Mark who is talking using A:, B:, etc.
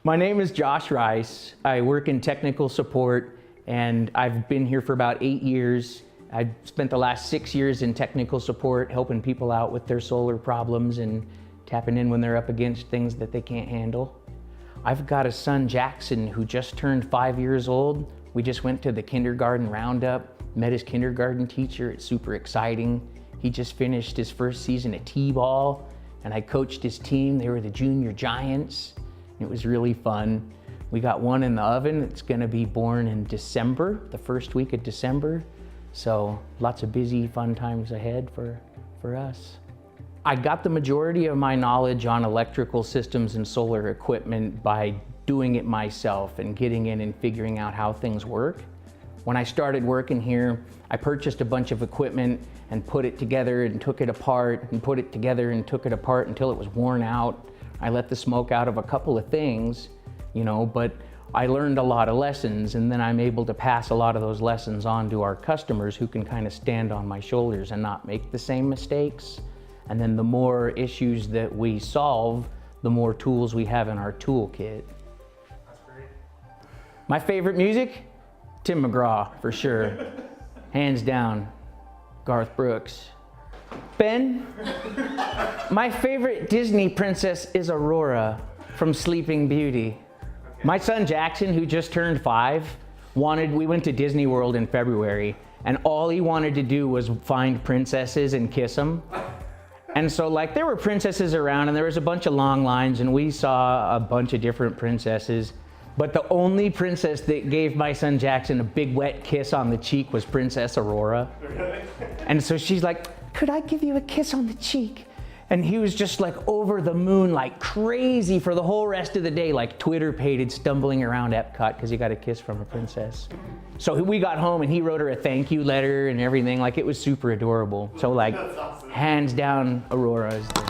A: My name is Josh Rice. I work in technical support and I've been here for about 8 years. I've spent the last 6 years in technical support, helping people out with their solar problems and tapping in when they're up against things that they can't handle. I've got a son, Jackson, who just turned 5 years old. We just went to the kindergarten roundup, met his kindergarten teacher. It's super exciting. He just finished his first season at T-ball and I coached his team. They were the junior giants. It was really fun. We got one in the oven. It's gonna be born in December, the first week of December. So lots of busy, fun times ahead for us. I got the majority of my knowledge on electrical systems and solar equipment by doing it myself and getting in and figuring out how things work. When I started working here, I purchased a bunch of equipment and put it together and took it apart and put it together and took it apart until it was worn out. I let the smoke out of a couple of things, but I learned a lot of lessons, and then I'm able to pass a lot of those lessons on to our customers who can kind of stand on my shoulders and not make the same mistakes. And then the more issues that we solve, the more tools we have in our toolkit.
B: That's great.
A: My favorite music? Tim McGraw, for sure. Hands down, Garth Brooks. Ben? My favorite Disney princess is Aurora from Sleeping Beauty. My son Jackson, who just turned 5, we went to Disney World in February, and all he wanted to do was find princesses and kiss them. And so there were princesses around and there was a bunch of long lines and we saw a bunch of different princesses. But the only princess that gave my son Jackson a big wet kiss on the cheek was Princess Aurora. And so she's like, "Could I give you a kiss on the cheek?" And he was just over the moon, like crazy for the whole rest of the day, like Twitter-pated, stumbling around Epcot because he got a kiss from a princess. So we got home and he wrote her a thank you letter and everything. It was super adorable. So
B: That's awesome.
A: hands down, Aurora is the